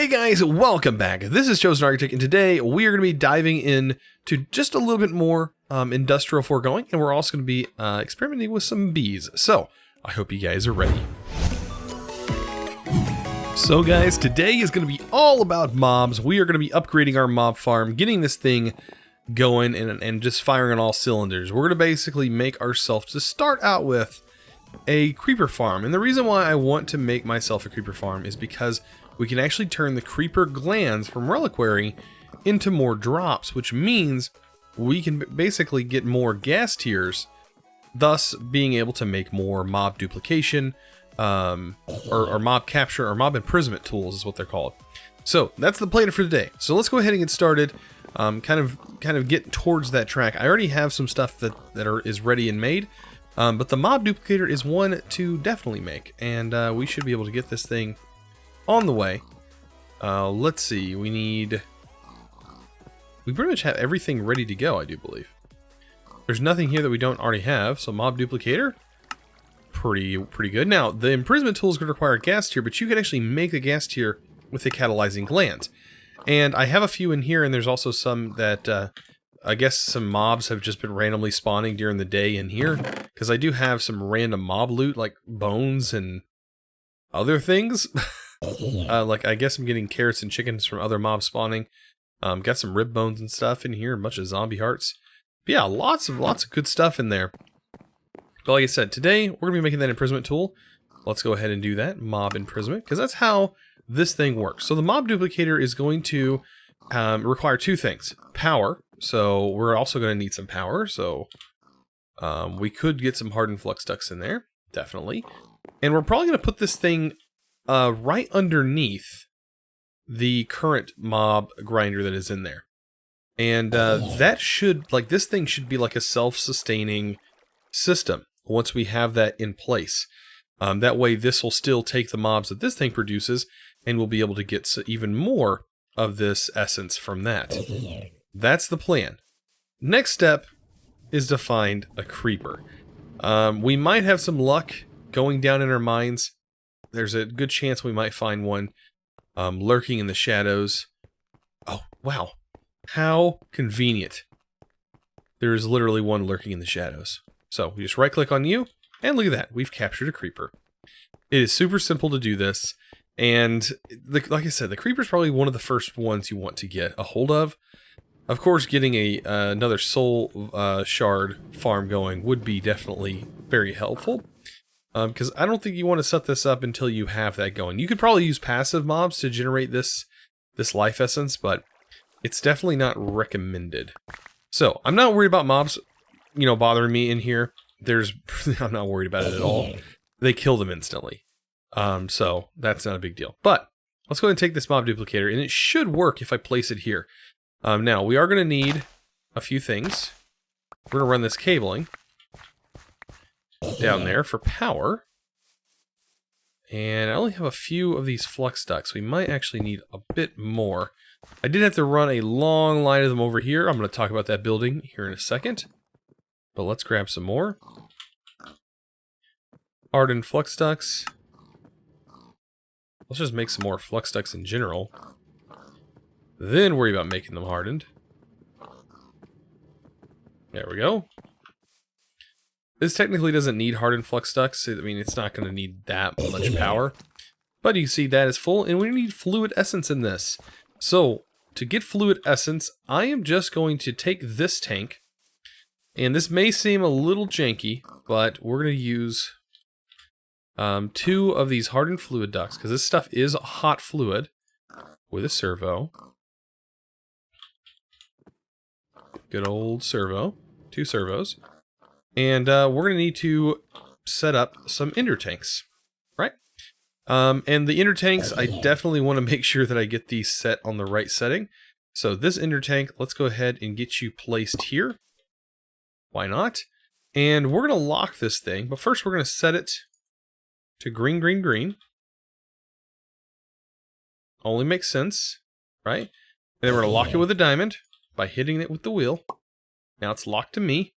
Hey guys, welcome back. This is ChosenArchitect, and today we are going to be diving in to just a little bit more industrial foregoing, and we're also going to be experimenting with some bees. So, I hope you guys are ready. So guys, today is going to be all about mobs. We are going to be upgrading our mob farm, getting this thing going, and just firing on all cylinders. We're going to basically make ourselves, to start out with, a creeper farm. And the reason why I want to make myself a creeper farm is because we can actually turn the creeper glands from reliquary into more drops, which means we can basically get more gas tiers, thus being able to make more mob duplication, or mob capture, or mob imprisonment tools is what they're called. So that's the plan for today. So let's go ahead and get started. Kind of get towards that track. I already have some stuff that is ready and made, but the mob duplicator is one to definitely make, and we should be able to get this thing on the way. Let's see, we pretty much have everything ready to go, I do believe. There's nothing here that we don't already have, so mob duplicator, pretty good. Now, the imprisonment tool is going to require a gas tier, but you can actually make the gas tier with the catalyzing glands. And I have a few in here, and there's also some that, I guess some mobs have just been randomly spawning during the day in here, because I do have some random mob loot, like bones and other things. Like, I guess I'm getting carrots and chickens from other mobs spawning. Got some rib bones and stuff in here, a bunch of zombie hearts. But yeah, lots of good stuff in there. But like I said, today we're going to be making that imprisonment tool. Let's go ahead and do that, mob imprisonment, because that's how this thing works. So the mob duplicator is going to require two things. Power, so we're also going to need some power, so we could get some hardened flux ducts in there, definitely. And we're probably going to put this thing right underneath the current mob grinder that is in there. And that should, like, this thing should be like a self-sustaining system once we have that in place. That way this will still take the mobs that this thing produces, and we'll be able to get even more of this essence from that. That's the plan. Next step is to find a creeper. We might have some luck going down in our mines. There's a good chance we might find one lurking in the shadows. Oh, wow. How convenient. There is literally one lurking in the shadows. So we just right click on you, and look at that. We've captured a creeper. It is super simple to do this. And like I said, the creeper is probably one of the first ones you want to get a hold of. Of course, getting another soul shard farm going would be definitely very helpful. Because I don't think you want to set this up until you have that going. You could probably use passive mobs to generate this life essence, but it's definitely not recommended. So I'm not worried about mobs, bothering me in here. I'm not worried about it at all. They kill them instantly. So that's not a big deal. But let's go ahead and take this mob duplicator, and it should work if I place it here. Now we are going to need a few things. We're going to run this cabling down there for power. And I only have a few of these flux ducts. We might actually need a bit more. I did have to run a long line of them over here. I'm going to talk about that building here in a second. But let's grab some more. Hardened flux ducts. Let's just make some more flux ducts in general. Then worry about making them hardened. There we go. This technically doesn't need hardened flux ducts. I mean, it's not going to need that much power. But you see that is full, and we need fluid essence in this. So, to get fluid essence, I am just going to take this tank. And this may seem a little janky, but we're going to use 2 of these hardened fluid ducts, because this stuff is hot fluid with a servo. Good old servo. 2 servos. And we're going to need to set up some ender tanks, right? And the ender tanks, I definitely want to make sure that I get these set on the right setting. So this ender tank, let's go ahead and get you placed here. Why not? And we're going to lock this thing, but first we're going to set it to green, green, green. Only makes sense, right? And then we're going to lock it with a diamond by hitting it with the wheel. Now it's locked to me.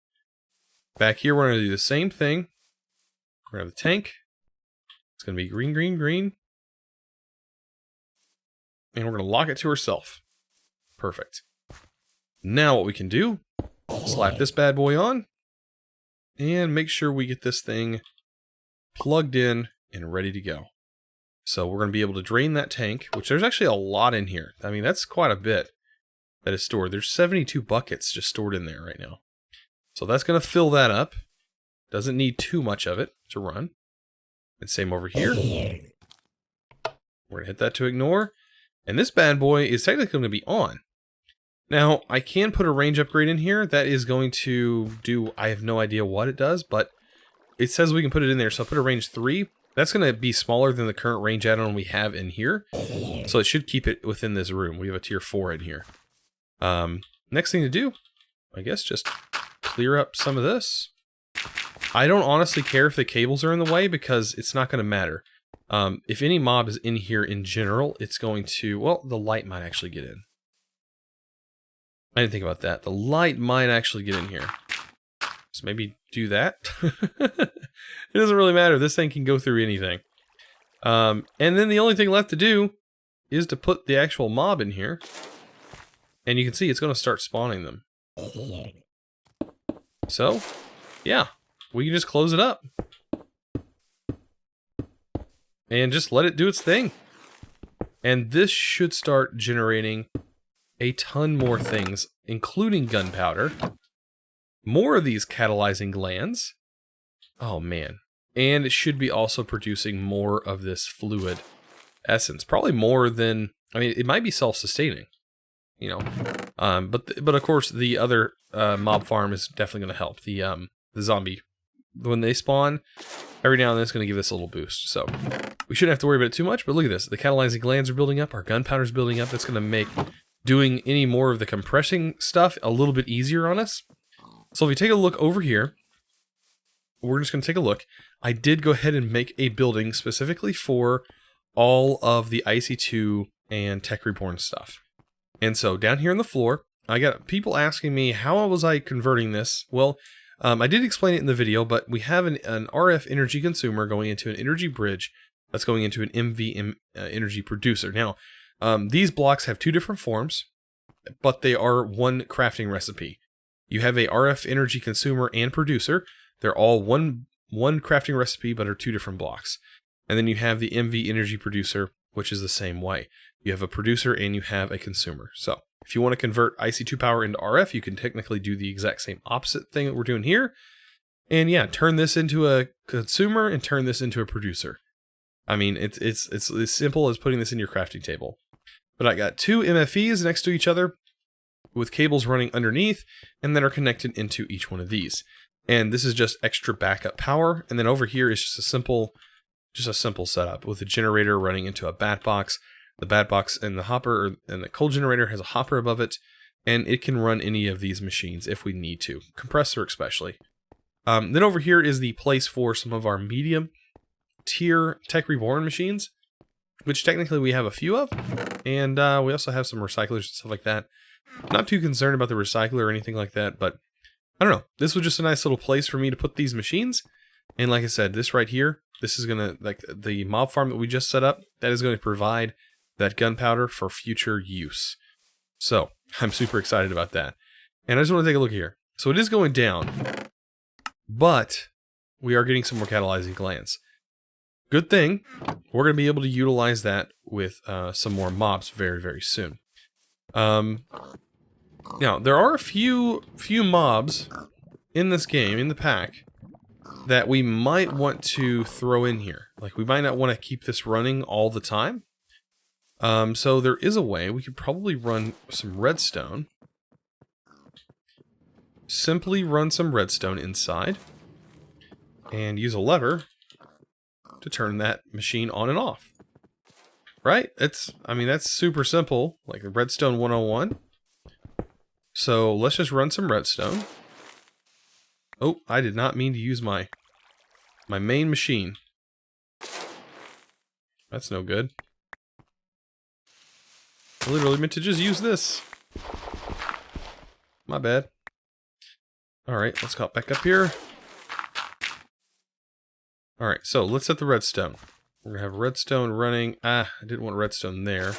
Back here, we're going to do the same thing. We're going to have the tank. It's going to be green, green, green. And we're going to lock it to herself. Perfect. Now what we can do, slap this bad boy on, and make sure we get this thing plugged in and ready to go. So we're going to be able to drain that tank, which there's actually a lot in here. I mean, that's quite a bit that is stored. There's 72 buckets just stored in there right now. So that's going to fill that up. Doesn't need too much of it to run. And same over here. We're going to hit that to ignore. And this bad boy is technically going to be on. Now, I can put a range upgrade in here. That is going to do, I have no idea what it does, but it says we can put it in there. So I'll put a range 3. That's going to be smaller than the current range add-on we have in here. So it should keep it within this room. We have a tier 4 in here. Next thing to do, I guess, just clear up some of this. I don't honestly care if the cables are in the way because it's not going to matter. If any mob is in here in general, it's going to, well, the light might actually get in. I didn't think about that. The light might actually get in here. So maybe do that. It doesn't really matter. This thing can go through anything. And then the only thing left to do is to put the actual mob in here. And you can see it's going to start spawning them. So, yeah. We can just close it up. And just let it do its thing. And this should start generating a ton more things, including gunpowder. More of these catalyzing glands. Oh man. And it should be also producing more of this fluid essence. Probably more than, I mean, it might be self-sustaining, you know. But of course the other mob farm is definitely going to help. The zombie, when they spawn, every now and then it's going to give us a little boost. So we shouldn't have to worry about it too much. But look at this. The catalyzing glands are building up. Our gunpowder is building up. That's going to make doing any more of the compressing stuff a little bit easier on us. So if we take a look over here, we're just going to take a look. I did go ahead and make a building specifically for all of the IC2 and Tech Reborn stuff. And so down here on the floor, I got people asking me, how was I converting this? Well, I did explain it in the video, but we have an RF energy consumer going into an energy bridge that's going into an MV energy producer. Now, these blocks have 2 different forms, but they are one crafting recipe. You have a RF energy consumer and producer. They're all one crafting recipe, but are 2 different blocks. And then you have the MV energy producer, which is the same way. You have a producer and you have a consumer. So if you want to convert IC2 power into RF, you can technically do the exact same opposite thing that we're doing here. And yeah, turn this into a consumer and turn this into a producer. I mean, it's as simple as putting this in your crafting table. But I got 2 MFEs next to each other with cables running underneath and that are connected into each one of these. And this is just extra backup power. And then over here is just a simple setup with a generator running into a bat box. The bat box and the hopper and the coal generator has a hopper above it, and it can run any of these machines if we need to, compressor especially. Then over here is the place for some of our medium tier Tech Reborn machines, which technically we have a few of, and we also have some recyclers and stuff like that. Not too concerned about the recycler or anything like that, but I don't know. This was just a nice little place for me to put these machines. And like I said, this right here, this is going to, like the mob farm that we just set up, that is going to provide that gunpowder for future use. So I'm super excited about that. And I just want to take a look here. So it is going down, but we are getting some more catalyzing glands. Good thing, we're going to be able to utilize that with some more mobs very, very soon. Now, there are a few mobs in this game, in the pack, that we might want to throw in here. Like, we might not want to keep this running all the time. So there is a way we could probably run some redstone. Simply run some redstone inside and use a lever to turn that machine on and off. Right? I mean, that's super simple, like redstone 101. So let's just run some redstone. Oh, I did not mean to use my main machine. That's no good. I literally meant to just use this. My bad. Alright, let's go back up here. Alright, so let's set the redstone. We're going to have redstone running. I didn't want redstone there.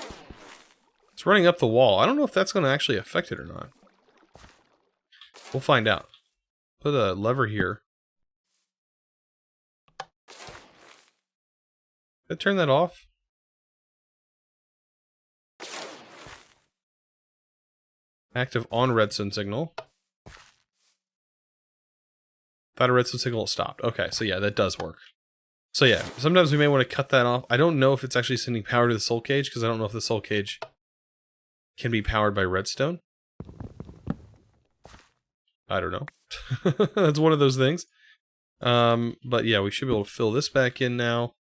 It's running up the wall. I don't know if that's going to actually affect it or not. We'll find out. Put a lever here. Did I turn that off? Active on redstone signal. Thought a redstone signal stopped. Okay, so yeah, that does work. So yeah, sometimes we may want to cut that off. I don't know if it's actually sending power to the soul cage, because I don't know if the soul cage can be powered by redstone. I don't know. That's one of those things. But yeah, we should be able to fill this back in now.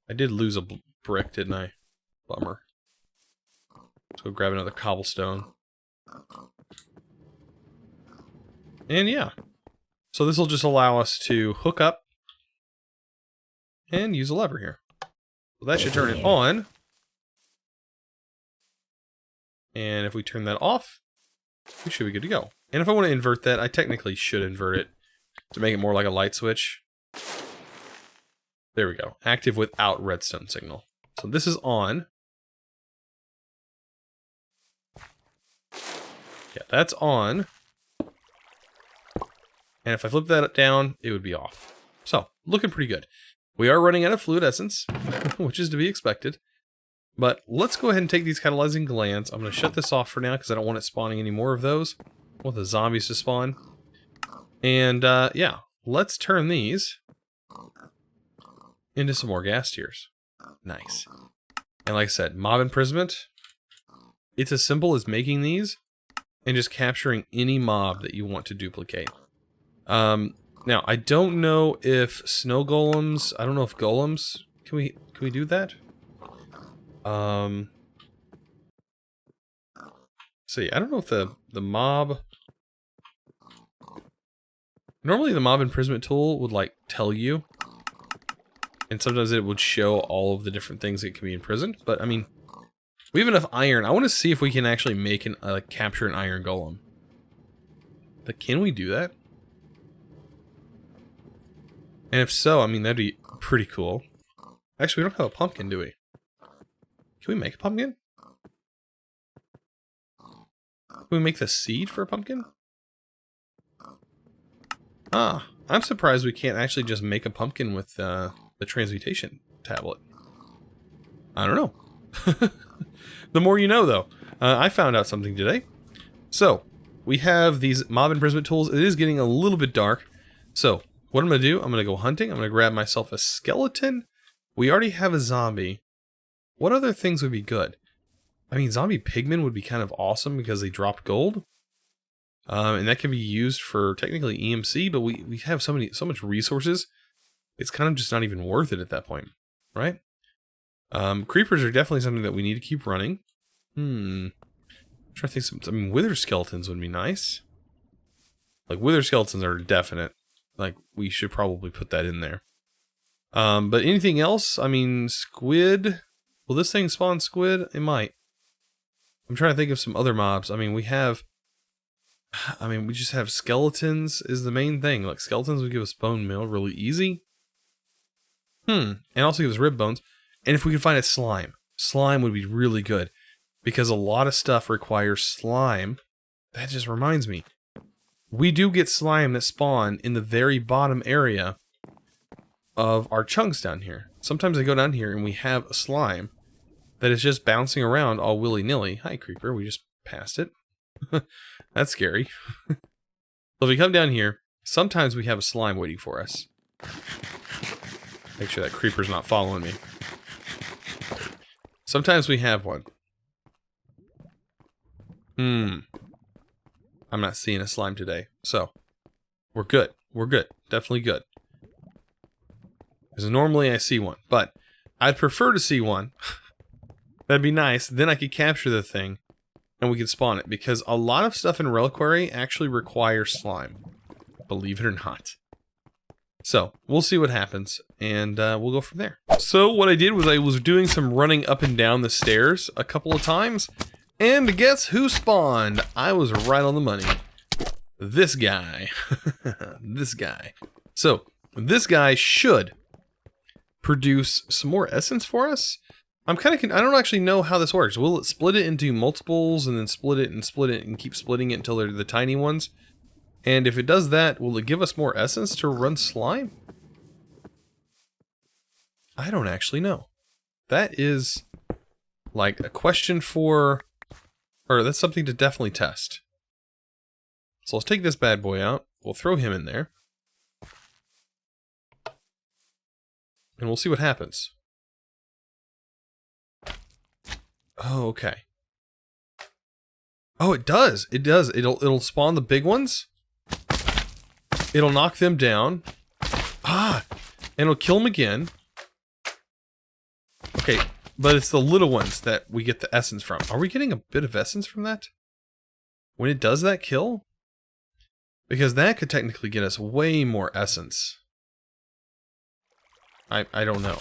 I did lose a brick, didn't I? Bummer. Let's go grab another cobblestone. And yeah. So this will just allow us to hook up and use a lever here. So that should turn it on. And if we turn that off, we should be good to go. And if I want to invert that, I technically should invert it to make it more like a light switch. There we go. Active without redstone signal. So this is on. Yeah, that's on. And if I flip that down, it would be off. So, looking pretty good. We are running out of fluid essence, which is to be expected. But let's go ahead and take these catalyzing glands. I'm going to shut this off for now because I don't want it spawning any more of those. I want the zombies to spawn. And yeah, let's turn these into some more gas tiers. Nice. And like I said, mob imprisonment. It's as simple as making these and just capturing any mob that you want to duplicate. Now I don't know if snow golems. I don't know if golems. Can we do that? So yeah, I don't know if the mob. Normally the mob imprisonment tool would like tell you, and sometimes it would show all of the different things that can be imprisoned. But I mean, we have enough iron. I want to see if we can actually make capture an iron golem. But can we do that? And if so, I mean that'd be pretty cool. Actually, we don't have a pumpkin, do we? Can we make a pumpkin? Can we make the seed for a pumpkin? Ah, I'm surprised we can't actually just make a pumpkin with the transmutation tablet. I don't know. The more you know, though. I found out something today. So, we have these mob imprisonment tools. It is getting a little bit dark. So, what I'm going to do, I'm going to go hunting. I'm going to grab myself a skeleton. We already have a zombie. What other things would be good? I mean, zombie pigmen would be kind of awesome because they drop gold. And that can be used for technically EMC, but we have so much resources. It's kind of just not even worth it at that point, right? Creepers are definitely something that we need to keep running. I'm trying to think. I mean, wither skeletons would be nice. Like, wither skeletons are definite. Like, we should probably put that in there. But anything else? I mean, squid. Will this thing spawn squid? It might. I'm trying to think of some other mobs. I mean, we just have skeletons is the main thing. Like, skeletons would give us bone meal really easy. And also give us rib bones. And if we could find a slime. Slime would be really good. Because a lot of stuff requires slime. That just reminds me. We do get slime that spawn in the very bottom area of our chunks down here. Sometimes I go down here and we have a slime that is just bouncing around all willy-nilly. Hi, creeper. We just passed it. That's scary. So if we come down here, sometimes we have a slime waiting for us. Make sure that creeper's not following me. Sometimes we have one. I'm not seeing a slime today. So, we're good. We're good. Definitely good. Because normally I see one. But, I'd prefer to see one. That'd be nice. Then I could capture the thing. And we could spawn it. Because a lot of stuff in Reliquary actually requires slime. Believe it or not. So, we'll see what happens. And we'll go from there. So, what I did was I was doing some running up and down the stairs a couple of times. And guess who spawned? I was right on the money. This guy. This guy. So, this guy should produce some more essence for us? I'm kind of, I don't actually know how this works. Will it split it into multiples and then split it and keep splitting it until they're the tiny ones? And if it does that, will it give us more essence to run slime? I don't actually know. That is like a question for, or that's something to definitely test. So let's take this bad boy out. We'll throw him in there. And we'll see what happens. Oh, okay. Oh, it does. It does. It'll spawn the big ones. It'll knock them down. Ah! And it'll kill them again. Okay, but it's the little ones that we get the essence from. Are we getting a bit of essence from that? When it does that kill? Because that could technically get us way more essence. I don't know.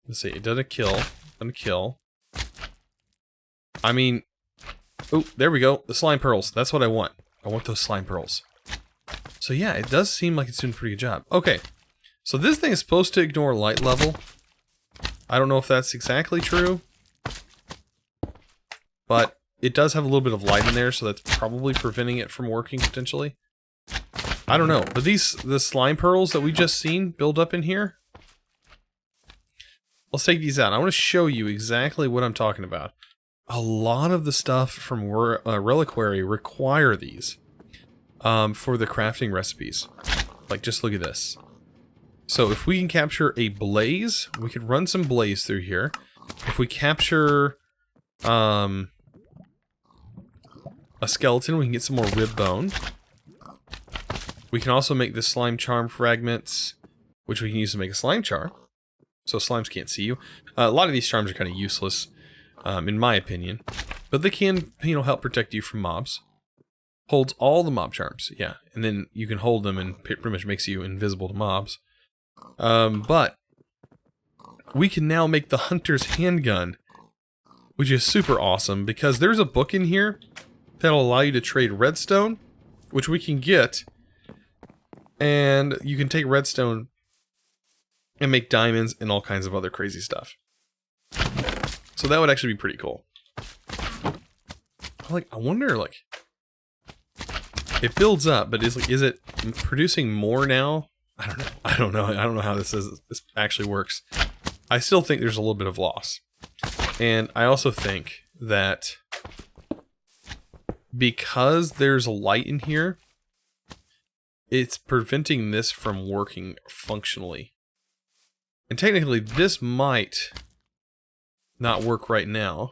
Let's see, it doesn't kill. Doesn't kill. I mean... Oh, there we go. The slime pearls. That's what I want. I want those slime pearls. So yeah, it does seem like it's doing a pretty good job. Okay. So this thing is supposed to ignore light level. I don't know if that's exactly true. But it does have a little bit of light in there, so that's probably preventing it from working potentially. I don't know. But the slime pearls that we just seen build up in here. Let's take these out. I want to show you exactly what I'm talking about. A lot of the stuff from Reliquary require these for the crafting recipes. Like, just look at this. So if we can capture a blaze, we could run some blaze through here. If we capture a skeleton, we can get some more rib bone. We can also make the slime charm fragments, which we can use to make a slime charm. So slimes can't see you. A lot of these charms are kind of useless, in my opinion. But they can, help protect you from mobs. Holds all the mob charms, yeah. And then you can hold them and it pretty much makes you invisible to mobs. But we can now make the Hunter's Handgun, which is super awesome because there's a book in here that'll allow you to trade redstone, which we can get. And you can take redstone and make diamonds and all kinds of other crazy stuff. So that would actually be pretty cool. I wonder, it builds up, but is it producing more now? I don't know how this actually works. I still think there's a little bit of loss. And I also think that because there's light in here, it's preventing this from working functionally. And technically, this might not work right now.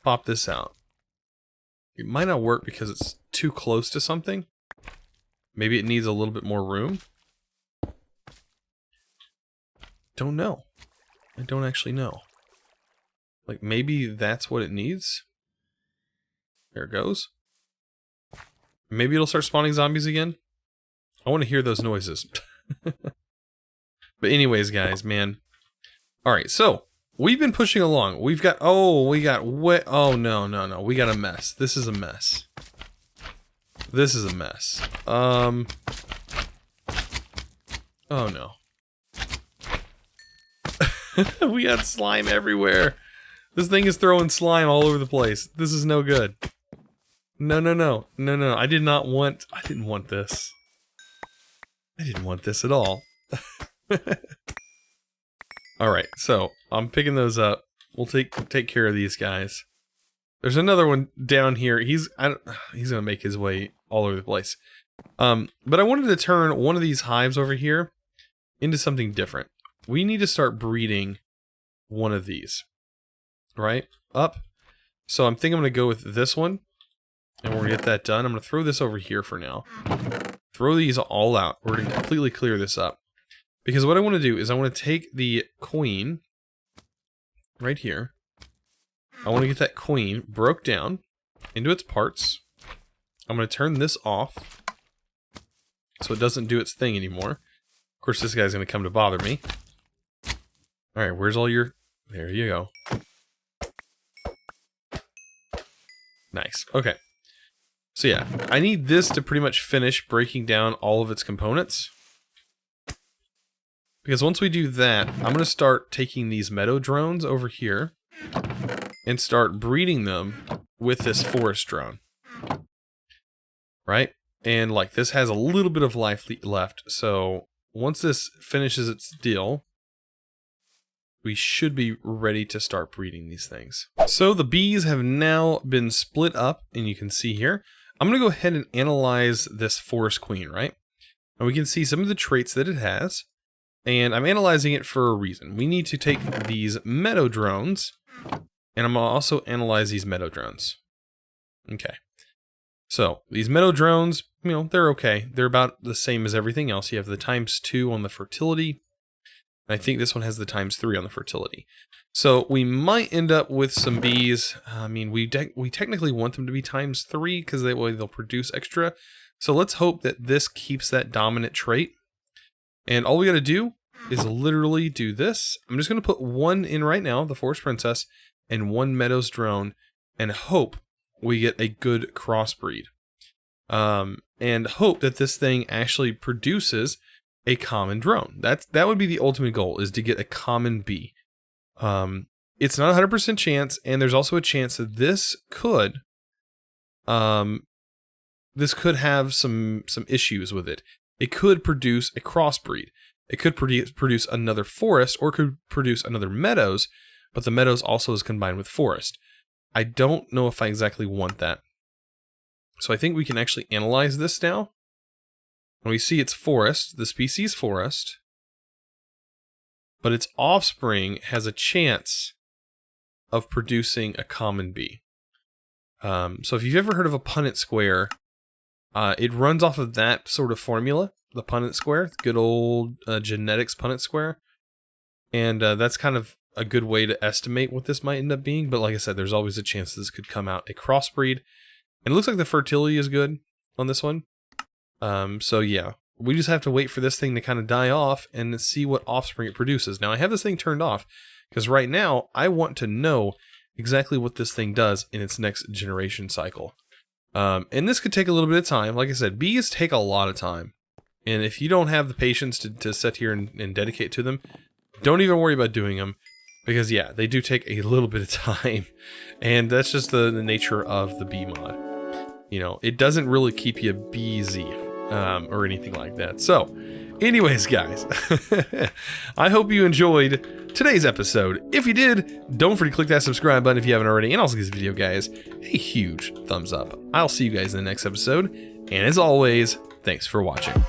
Pop this out. It might not work because it's too close to something. Maybe it needs a little bit more room. Don't know. I don't actually know. Maybe that's what it needs. There it goes. Maybe it'll start spawning zombies again. I want to hear those noises. But anyways, guys, man. Alright, so we've been pushing along. We got oh no. We got a mess. This is a mess. This is a mess. Oh no. We got slime everywhere. This thing is throwing slime all over the place. This is no good. No. I didn't want this. I didn't want this at all. Alright, so I'm picking those up. We'll take care of these guys. There's another one down here. He's gonna make his way all over the place. But I wanted to turn one of these hives over here into something different. We need to start breeding one of these. Right? Up. So I'm thinking I'm gonna go with this one. And we're gonna get that done. I'm gonna throw this over here for now. Throw these all out. We're gonna completely clear this up. Because what I want to do is I want to take the queen right here. I want to get that queen broke down into its parts. I'm going to turn this off so it doesn't do its thing anymore. Of course, this guy's going to come to bother me. Alright, where's all your... There you go. Nice. Okay. So yeah, I need this to pretty much finish breaking down all of its components. Because once we do that, I'm going to start taking these meadow drones over here and start breeding them with this forest drone. Right? And like this has a little bit of life left, so once this finishes its deal, we should be ready to start breeding these things. So the bees have now been split up, and you can see here. I'm going to go ahead and analyze this forest queen, right? And we can see some of the traits that it has. And I'm analyzing it for a reason. We need to take these meadow drones, and I'm going to also analyze these meadow drones. Okay. So, these meadow drones, you know, they're okay. They're about the same as everything else. You have the ×2 on the fertility. I think this one has the ×3 on the fertility. So, we might end up with some bees. I mean, we technically want them to be ×3 because they'll produce extra. So, let's hope that this keeps that dominant trait. And all we got to do is literally do this. I'm just going to put one in right now, the Forest Princess, and one Meadows drone, and hope we get a good crossbreed. And hope that this thing actually produces a common drone. That would be the ultimate goal, is to get a common bee. It's not a 100% chance, and there's also a chance that this could have some issues with it. It could produce a crossbreed. It could produce another forest, or could produce another meadows, but the meadows also is combined with forest. I don't know if I exactly want that. So I think we can actually analyze this now. And we see it's forest, the species forest, but its offspring has a chance of producing a common bee. So if you've ever heard of a Punnett square, it runs off of that sort of formula, the Punnett square, good old genetics Punnett square. And that's kind of a good way to estimate what this might end up being. But like I said, there's always a chance this could come out a crossbreed. And it looks like the fertility is good on this one. So yeah, we just have to wait for this thing to kind of die off and see what offspring it produces. Now I have this thing turned off because right now I want to know exactly what this thing does in its next generation cycle. And this could take a little bit of time. Like I said, bees take a lot of time. And if you don't have the patience to sit here and dedicate to them, don't even worry about doing them. Because yeah, they do take a little bit of time. And that's just the nature of the bee mod. You know, it doesn't really keep you busy or anything like that. So, anyways, guys, I hope you enjoyed today's episode. If you did, don't forget to click that subscribe button if you haven't already. And also give this video, guys, a huge thumbs up. I'll see you guys in the next episode. And as always, thanks for watching.